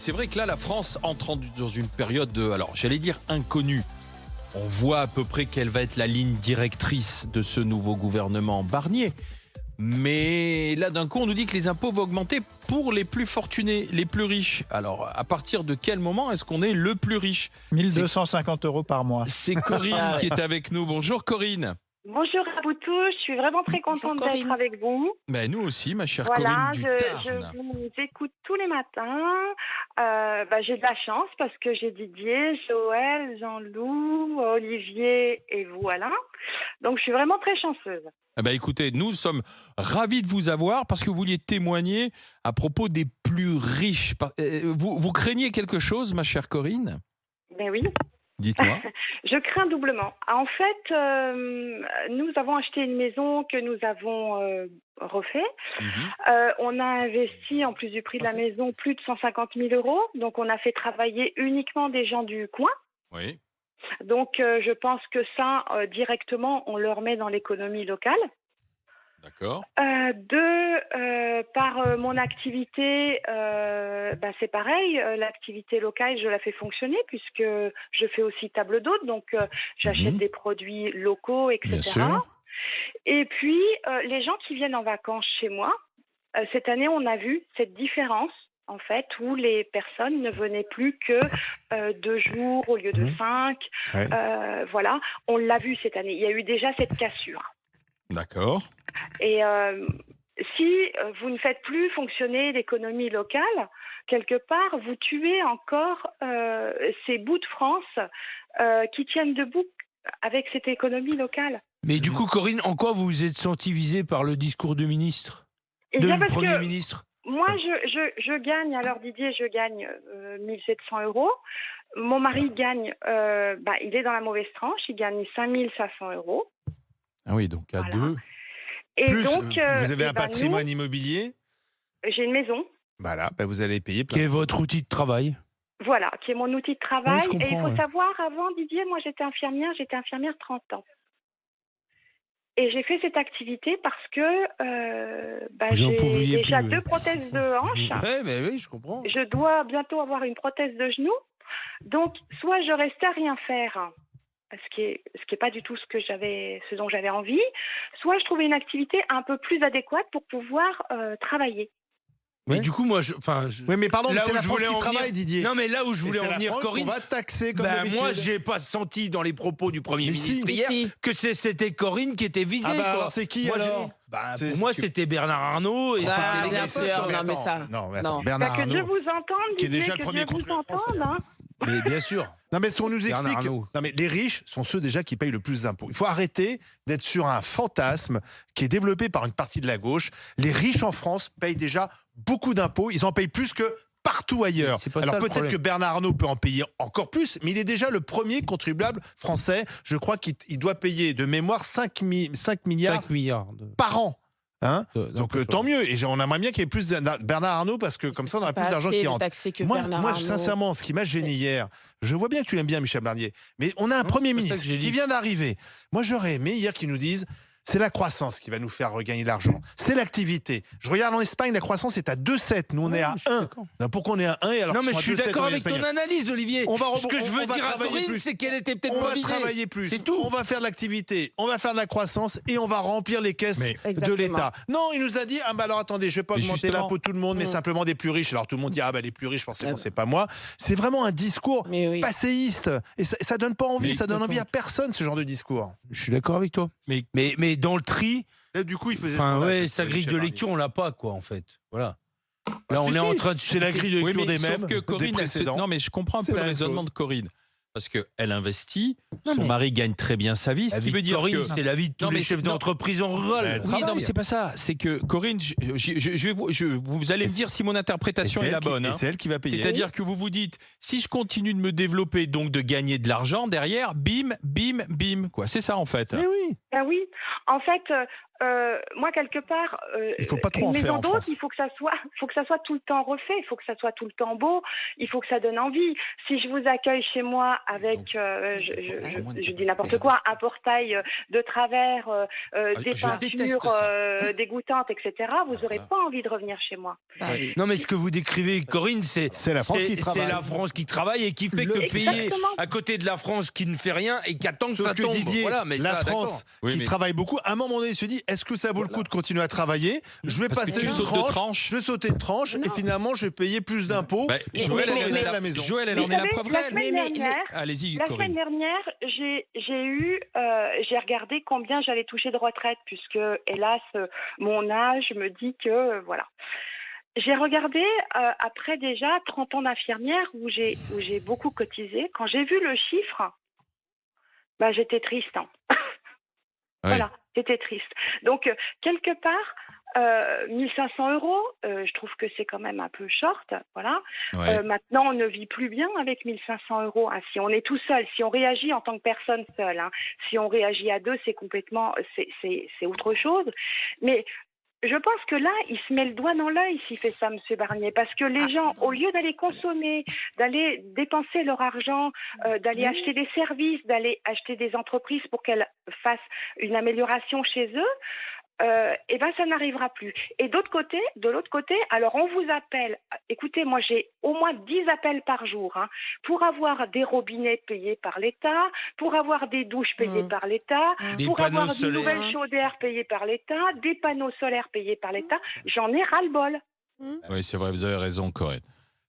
C'est vrai que là, la France entre dans une période de, alors j'allais dire inconnue. On voit à peu près quelle va être la ligne directrice de ce nouveau gouvernement Barnier. Mais là, d'un coup, on nous dit que les impôts vont augmenter pour les plus fortunés, les plus riches. Alors, à partir de quel moment est-ce qu'on est le plus riche ? 1250 € par mois. C'est Corinne qui est avec nous. Bonjour Corinne. Bonjour à vous tous, je suis vraiment très contente d'être avec vous. Ben, nous aussi, ma chère Voilà, Corinne du je Tarn. vous écoute tous les matins. J'ai de la chance parce que j'ai Didier, Joël, Jean-Loup, Olivier et vous, Alain. Donc, je suis vraiment très chanceuse. Eh ben, écoutez, nous sommes ravis de vous avoir parce que vous vouliez témoigner à propos des plus riches. Vous craignez quelque chose, ma chère Corinne ? Ben oui. Dites-moi. Je crains doublement. En fait, nous avons acheté une maison que nous avons refait. On a investi, en plus du prix de la maison, plus de 150 000 €. Donc, on a fait travailler uniquement des gens du coin. Oui. Donc, je pense que ça, directement, on le remet dans l'économie locale. D'accord. Par mon activité, c'est pareil. L'activité locale, je la fais fonctionner puisque je fais aussi table d'hôte. Donc, j'achète des produits locaux, etc. Bien sûr. Et puis, les gens qui viennent en vacances chez moi, cette année, on a vu cette différence, en fait, où les personnes ne venaient plus que 2 jours au lieu de 5. Ouais. Voilà, on l'a vu cette année. Il y a eu déjà cette cassure. D'accord. Et si vous ne faites plus fonctionner l'économie locale, quelque part, vous tuez encore ces bouts de France qui tiennent debout avec cette économie locale. Mais du coup, Corinne, en quoi vous vous êtes sentie visée par le discours du ministre, Et du bien parce Premier que ministre? moi, je gagne, alors Didier, je gagne 1 700 €. Mon mari gagne, il est dans la mauvaise tranche, il gagne 5 500 €. Ah oui, donc à Voilà. deux. Et Plus, donc, vous avez un patrimoine nous, immobilier, j'ai une maison. voilà, vous allez payer plein. Qui est votre outil de travail? Voilà, qui est mon outil de travail. Ouais, je comprends, et il faut ouais. savoir, avant Didier, moi j'étais infirmière 30 ans. Et j'ai fait cette activité parce que Vous en j'ai pouviez déjà plus, ouais. 2 prothèses de hanche. Ouais, mais oui, je comprends. Je dois bientôt avoir une prothèse de genou. Donc, soit je restais à rien faire, ce qui est pas du tout ce dont j'avais envie, soit je trouvais une activité un peu plus adéquate pour pouvoir travailler. Mais Ouais. du coup, moi, Oui, mais pardon, là c'est où la je France voulais qui en travaille, venir- Didier. Non, mais là où je voulais Et c'est en la venir, France Corinne, qu'on va taxer comme d'habitude. moi, j'ai pas senti dans les propos du Premier Mais ministre si. hier Si. que c'était Corinne qui était visée. Ah bah quoi. alors, c'est qui Moi, alors pour C'est- moi, tu- c'était Bernard Arnault. Et Ah, c'était bien les sûr, méthodes. non, mais ça. Non, mais attends, Non. Bernard Que Dieu Arnault, vous entende, qui est Didier, déjà le que premier Dieu vous contrôleur français. entende. Mais bien sûr. Non, mais si on nous Bernard explique. Arnault. Non, mais les riches sont ceux déjà qui payent le plus d'impôts. Il faut arrêter d'être sur un fantasme qui est développé par une partie de la gauche. Les riches en France payent déjà beaucoup d'impôts. Ils en payent plus que partout ailleurs. C'est pas ça, Alors le peut-être problème. que Bernard Arnault peut en payer encore plus, mais il est déjà le premier contribuable français. Je crois qu'il doit payer de mémoire 5 milliards 5 milliards. par an. Hein, donc d'impôts. tant mieux. Et on aimerait bien qu'il y ait plus de Bernard Arnault parce que comme ça on aurait plus Pas d'argent assez qui rentre. taxé que Moi, Bernard Arnault. sincèrement, ce qui m'a gêné hier, je vois bien que tu l'aimes bien, Michel Barnier, mais on a un Premier c'est ça ministre que j'ai dit. qui vient d'arriver. Moi, j'aurais aimé hier qu'ils nous disent c'est la croissance qui va nous faire regagner de l'argent. C'est l'activité. Je regarde en Espagne, la croissance est à 2,7. Nous, on est à 1. Pourquoi on est à 1 et alors Non, qu'ils mais sont je suis à 2,7 d'accord en avec ton Espagne analyse, Olivier. Ce que je veux on va dire à travailler Corinne, plus. c'est qu'elle était peut-être On pas va visée. travailler plus. C'est tout. On va faire de l'activité, on va faire de la croissance et on va remplir les caisses Mais- de Exactement. l'État. Non, il nous a dit ah bah alors attendez, je vais pas Mais augmenter justement- l'impôt de tout le monde, mais Mm. simplement des plus riches. Alors tout le monde dit ah bah les plus riches forcément Ah bah. c'est pas moi. C'est vraiment un discours Mais oui. passéiste et ça donne pas envie, Mais- ça donne envie à personne ce genre de discours. Je suis d'accord avec toi. Mais dans le tri, Là, du coup il faisait. enfin sondage, ouais, Michel sa grille de Barnier. lecture, on l'a pas quoi en fait. Voilà. Là, Ah, on si, est en si, train de. c'est la grille de Oui, lecture mais des mêmes, sauf que des Corinne, précédents. non, mais je comprends un C'est peu la le même raisonnement chose. de Corinne. Parce qu'elle investit, Non, son mais- mari gagne très bien sa vie, ce La qui vie veut de dire Corinne, que... c'est la vie de tous Non, les mais chefs c'est- non. d'entreprise en rural. Ouais, Oui, non, mais c'est pas ça. C'est que Corinne, vous allez me dire si mon interprétation est la bonne. Et hein. c'est elle qui va payer. C'est-à-dire que vous vous dites, si je continue de me développer, donc de gagner de l'argent, derrière, bim, bim, bim, quoi. C'est ça en fait. Mais oui. Ah oui, en fait, moi quelque part, Il faut pas trop en une faire maison en d'hôte, France. il faut que ça soit tout le temps refait, il faut que ça soit tout le temps beau, il faut que ça donne envie. Si je vous accueille chez moi avec, je dis n'importe quoi, un portail de travers, des je déteste peintures ça. dégoûtantes, etc., vous n'aurez Voilà. pas envie de revenir chez moi. Non, mais ce que vous décrivez, Corinne, c'est la France qui travaille. C'est la France qui travaille et qui fait que payer Exactement. à côté de la France qui ne fait rien et qui attend que Sauf ça que tombe. Didier, Voilà, mais la ça, France Oui, qui mais- travaille beaucoup, à un moment donné, il se dit est-ce que ça vaut le coup de continuer à travailler? Je vais Parce que passer tu une sautes de tranche. je vais sauter de tranche et finalement je vais payer plus d'impôts Bah, pour Joël, rester elle à la maison. Joël, elle Vous en est la savez, preuve la réelle. semaine dernière, Allez-y, La semaine Corinne. dernière, j'ai regardé combien j'allais toucher de retraite, puisque, hélas, mon âge me dit que, voilà. J'ai regardé, après déjà 30 ans d'infirmière, où j'ai beaucoup cotisé. Quand j'ai vu le chiffre, bah, j'étais triste. Hein. Voilà, j'étais triste. Donc, quelque part, 1500 €, je trouve que c'est quand même un peu short, voilà. Ouais. Maintenant, on ne vit plus bien avec 1500 €. Hein. Si on est tout seul, si on réagit en tant que personne seule, hein. Si on réagit à deux, c'est complètement, c'est autre chose. Mais je pense que là, il se met le doigt dans l'œil s'il fait ça, M. Barnier, parce que les gens, au lieu d'aller consommer, d'aller dépenser leur argent, d'aller acheter des services, d'aller acheter des entreprises pour qu'elles fassent une amélioration chez eux, eh ben ça n'arrivera plus. Et de l'autre côté, alors on vous appelle. Écoutez, moi j'ai au moins 10 appels par jour, hein, pour avoir des robinets payés par l'État, pour avoir des douches payées par l'État, Des pour panneaux avoir de solaires. nouvelles chaudières payées par l'État, des panneaux solaires payés par l'État. J'en ai ras-le-bol. Oui, c'est vrai, vous avez raison, Corinne.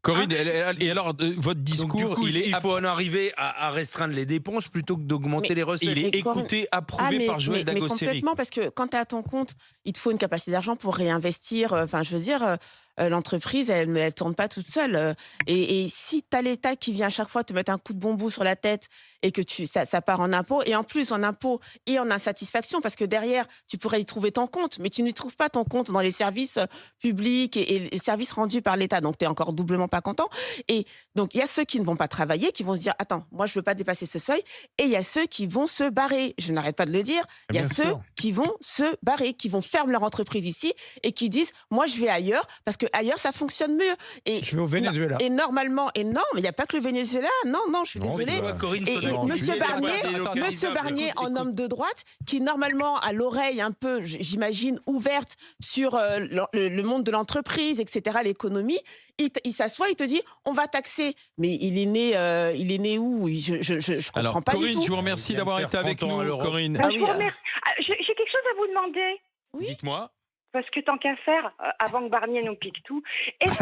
Corinne, et alors, votre Donc, discours, du coup, il il faut en arriver à restreindre les dépenses plutôt que d'augmenter les recettes. il est Mais Corinne- écouté, approuvé par Joël mais Dagosseri. complètement, parce que quand tu es à ton compte, il te faut une capacité d'argent pour réinvestir. Enfin, je veux dire, l'entreprise, elle ne tourne pas toute seule. Et si tu as l'État qui vient à chaque fois te mettre un coup de bambou sur la tête et que ça part en impôts, et en plus en impôts et en insatisfaction, parce que derrière, tu pourrais y trouver ton compte, mais tu n'y trouves pas ton compte dans les services publics et les services rendus par l'État. Donc, tu es encore doublement pas content. Et donc, il y a ceux qui ne vont pas travailler, qui vont se dire, attends, moi, je veux pas dépasser ce seuil. Et il y a ceux qui vont se barrer. Je n'arrête pas de le dire. Il y a Bien ceux sûr. qui vont se barrer, qui vont fermer leur entreprise ici et qui disent, moi, je vais ailleurs parce que ailleurs, ça fonctionne mieux. Et, Je vais au Venezuela. et normalement, et non, mais il n'y a pas que le Venezuela. Non, je suis Non, désolée. tu vois, Corinne, Et Soder, Monsieur tu dis, Barnier, c'est pas délocalisable. Monsieur Barnier, Écoute, en homme de droite, qui normalement a l'oreille un peu, j'imagine, ouverte sur le monde de l'entreprise, etc., l'économie, il s'assoit, il te dit, on va taxer. Mais il est né où? Je comprends Alors, pas du Corinne, tout. je vous remercie Il vient d'avoir de été faire avec 30 ans à nous, l'Europe. Corinne. Ah Je oui, vous remercie. J'ai quelque chose à vous demander. Oui. Dites-moi. Parce que tant qu'à faire, avant que Barnier nous pique tout, est-ce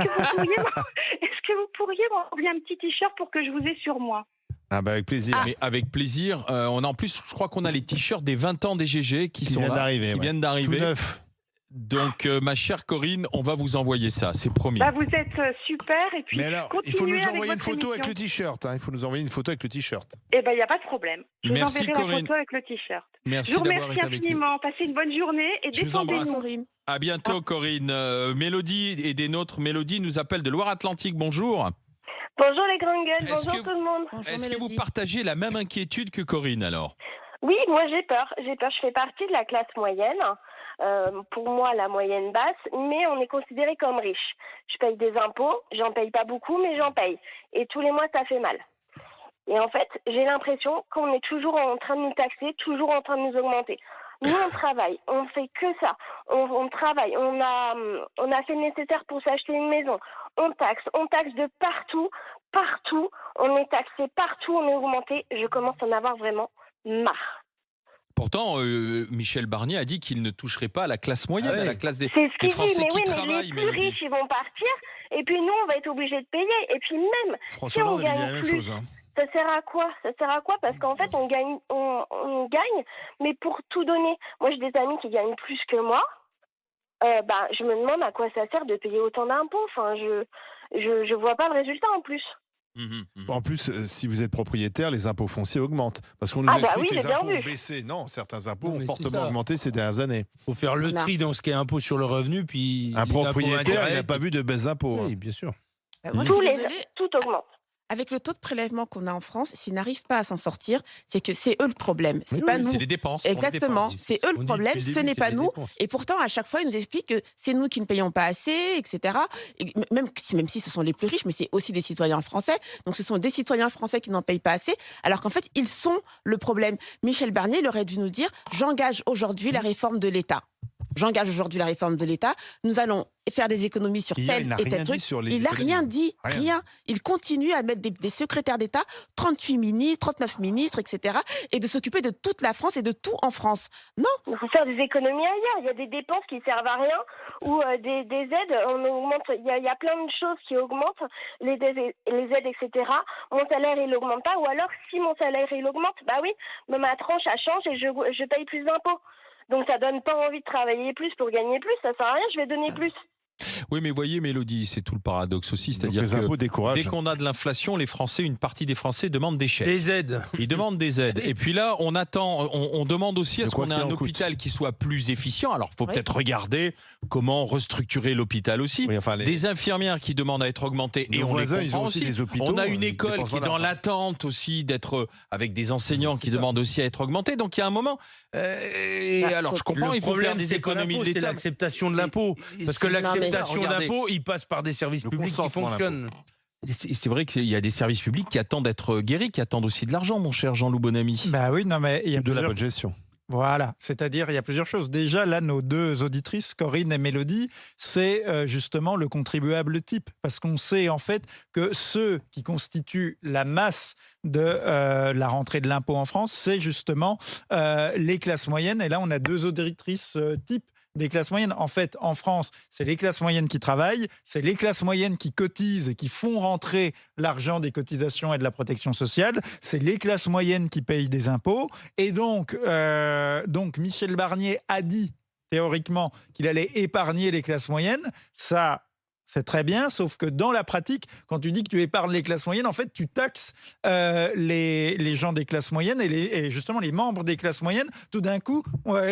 que vous pourriez m'envoyer un petit t-shirt pour que je vous ai sur moi? Ah bah avec plaisir. Mais avec plaisir. On a en plus, je crois qu'on a les t-shirts des 20 ans des GG qui sont viennent là, d'arriver, qui ouais. viennent Tout d'arriver. neuf. Donc, ma chère Corinne, on va vous envoyer ça, c'est promis. Bah, vous êtes super et puis Mais alors, il faut continuez nous avec envoyer une votre photo avec émission. le t-shirt. Hein. Il faut nous envoyer une photo avec le t-shirt. Eh ben, il n'y a pas de problème. Je vous Merci, enverrai Corinne. la photo avec le t-shirt. Merci Je vous d'avoir remercie été avec nous. infiniment. Passez une bonne journée et Je vous embrasse. défendez-nous. Corinne. À bientôt, Corinne. Mélodie et des nôtres. Mélodie nous appelle de Loire-Atlantique. Bonjour. Bonjour les grandes gueules, Est-ce bonjour que- tout le monde. Bonjour, Est-ce que vous Mélodie. partagez la même inquiétude que Corinne alors? Oui, moi j'ai peur, je fais partie de la classe moyenne, pour moi la moyenne basse, mais on est considéré comme riche. Je paye des impôts, j'en paye pas beaucoup, mais j'en paye. Et tous les mois ça fait mal. Et en fait, j'ai l'impression qu'on est toujours en train de nous taxer, toujours en train de nous augmenter. Nous, on travaille, on fait que ça. On travaille, on a fait le nécessaire pour s'acheter une maison. On taxe de partout, on est taxé partout, on est augmenté. Je commence à en avoir vraiment marre. Pourtant, Michel Barnier a dit qu'il ne toucherait pas à la classe moyenne, Ah ouais. à la classe des C'est ce qu'il dit, Français mais qui oui, mais travaillent. les plus Mélodie. riches, ils vont partir, et puis nous, on va être obligés de payer. Et puis même, François Si on Hollande avait dit gagne la même plus. chose. Hein. ça sert à quoi? Parce qu'en fait, on gagne, mais pour tout donner. Moi, j'ai des amis qui gagnent plus que moi. Je me demande à quoi ça sert de payer autant d'impôts. Enfin, je vois pas le résultat en plus. En plus, si vous êtes propriétaire, les impôts fonciers augmentent. Parce qu'on nous Ah bah explique oui, que les j'ai bien impôts ont vu. baissé. Non, certains impôts Non, ont mais c'est fortement ça. augmenté ces dernières années. Faut faire le Non. tri dans ce qui est impôt sur le revenu, puis Un les impôts propriétaire, il n'a indirects. pas vu de baisse d'impôts. hein. Oui, bien sûr. Moi, je suis désolée. Tout augmente. avec le taux de prélèvement qu'on a en France, s'ils n'arrivent pas à s'en sortir, c'est que c'est eux le problème. C'est Oui, pas oui, nous. c'est les dépenses. Exactement, c'est eux le problème, ce n'est pas nous. Dépenses. Et pourtant, à chaque fois, ils nous expliquent que c'est nous qui ne payons pas assez, etc. Et même si ce sont les plus riches, mais c'est aussi des citoyens français. Donc, ce sont des citoyens français qui n'en payent pas assez, alors qu'en fait, ils sont le problème. Michel Barnier, il aurait dû nous dire « J'engage aujourd'hui la réforme de l'État ». J'engage aujourd'hui la réforme de l'État. Nous allons faire des économies sur tel et tel truc. Il n'a rien dit, rien. Il continue à mettre des secrétaires d'État, 38 ministres, 39 ministres, etc. et de s'occuper de toute la France et de tout en France. Non. Il faut faire des économies ailleurs. Il y a des dépenses qui servent à rien ou des aides. On augmente. Il y a plein de choses qui augmentent, les aides, etc. Mon salaire, il n'augmente pas. Ou alors, si mon salaire, il augmente, bah oui, ma tranche, elle change et je paye plus d'impôts. Donc ça donne pas envie de travailler plus pour gagner plus, ça sert à rien, je vais donner plus. Oui, mais voyez, Mélodie, c'est tout le paradoxe aussi. C'est-à-dire les impôts découragent. dès qu'on a de l'inflation, une partie des Français demandent des chèques. Des aides. Ils demandent des aides. Et puis là, on demande aussi à ce qu'on ait un hôpital qui soit plus efficient. Alors, il faut peut-être regarder comment restructurer l'hôpital aussi. Oui, des infirmières qui demandent à être augmentées. Et on voisins, les ils ont comprend aussi aussi. des hôpitaux. On a une école qui est dans l'attente aussi d'être avec des enseignants qui demandent aussi à être augmentés. Donc, il y a un moment. Alors, je comprends, il faut faire des économies de c'est l'État. l'acceptation de l'impôt. Parce que l'acceptation d'impôt, il passe par des services publics qui fonctionnent. C'est vrai qu'il y a des services publics qui attendent d'être guéris, qui attendent aussi de l'argent, mon cher Jean-Loup Bonamy. Bah oui, non, mais il y a de la bonne gestion. Voilà, c'est-à-dire il y a plusieurs choses. Déjà, là, nos deux auditrices, Corinne et Mélodie, c'est justement le contribuable type. Parce qu'on sait en fait que ceux qui constituent la masse de la rentrée de l'impôt en France, c'est justement les classes moyennes. Et là, on a deux auditrices type des classes moyennes. En fait, en France, c'est les classes moyennes qui travaillent, c'est les classes moyennes qui cotisent et qui font rentrer l'argent des cotisations et de la protection sociale, c'est les classes moyennes qui payent des impôts. Et donc Michel Barnier a dit, théoriquement, qu'il allait épargner les classes moyennes. Ça, c'est très bien, sauf que dans la pratique, quand tu dis que tu épargnes les classes moyennes, en fait, tu taxes les gens des classes moyennes et justement les membres des classes moyennes, tout d'un coup,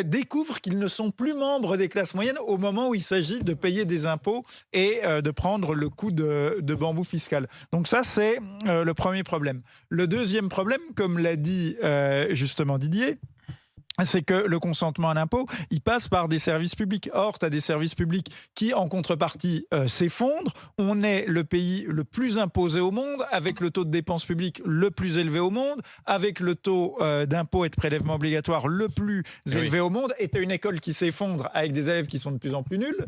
découvrent qu'ils ne sont plus membres des classes moyennes au moment où il s'agit de payer des impôts et de prendre le coup de bambou fiscal. Donc ça, c'est le premier problème. Le deuxième problème, comme l'a dit justement Didier, c'est que le consentement à l'impôt, il passe par des services publics. Or, tu as des services publics qui, en contrepartie, s'effondrent. On est le pays le plus imposé au monde, avec le taux de dépenses publiques le plus élevé au monde, avec le taux d'impôt et de prélèvement obligatoire le plus élevé au monde. Et tu as une école qui s'effondre avec des élèves qui sont de plus en plus nuls,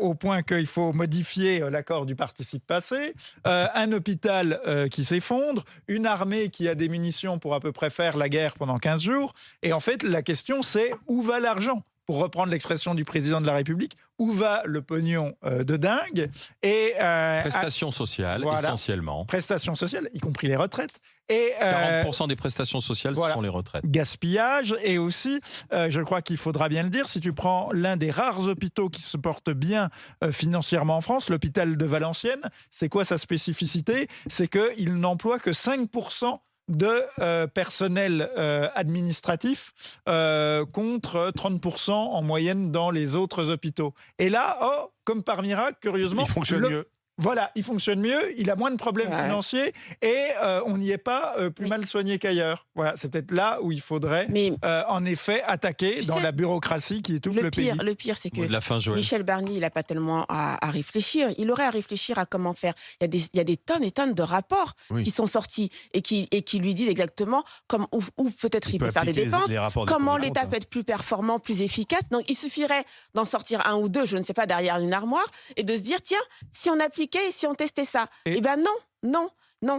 au point qu'il faut modifier l'accord du participe passé, un hôpital qui s'effondre, une armée qui a des munitions pour à peu près faire la guerre pendant 15 jours. Et en fait, la question, c'est où va l'argent ? Pour reprendre l'expression du président de la République, où va le pognon de dingue ? Et prestations sociales, voilà, essentiellement. Prestations sociales, y compris les retraites. Et 40% des prestations sociales, ce sont les retraites. Gaspillage, et aussi, je crois qu'il faudra bien le dire, si tu prends l'un des rares hôpitaux qui se porte bien financièrement en France, l'hôpital de Valenciennes, c'est quoi sa spécificité ? C'est qu'il n'emploie que 5% de personnel administratif contre 30% en moyenne dans les autres hôpitaux. Et là, comme par miracle, curieusement, il fonctionne mieux. Voilà, il fonctionne mieux, il a moins de problèmes financiers et on n'y est pas plus mal soigné qu'ailleurs. Voilà, c'est peut-être là où il faudrait en effet attaquer dans la bureaucratie qui étouffe le pays. Le pire, c'est que de la fin, Michel Barnier, il n'a pas tellement à réfléchir. Il aurait à réfléchir à comment faire. Il y a des tonnes et tonnes de rapports qui sont sortis et qui lui disent exactement où peut-être il peut faire des dépenses, comment l'État peut être plus performant, plus efficace. Donc, il suffirait d'en sortir un ou deux, je ne sais pas, derrière une armoire et de se dire, tiens, si on appliquait et si on testait ça, eh bien non.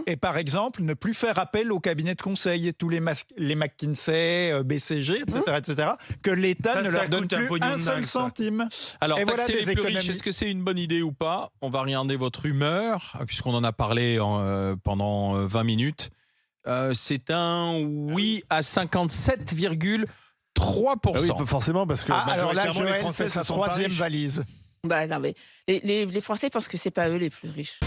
Et par exemple, ne plus faire appel au cabinet de conseil, tous les McKinsey, BCG, etc., que l'État ne leur donne plus un seul centime. Alors, taxer les plus riches, est-ce que c'est une bonne idée ou pas ? On va regarder votre humeur, puisqu'on en a parlé pendant 20 minutes. C'est un oui à 57,3%. Ah oui, forcément, parce que alors là, les Joël Français fait sa troisième valise. Non, mais les Français pensent que c'est pas eux les plus riches.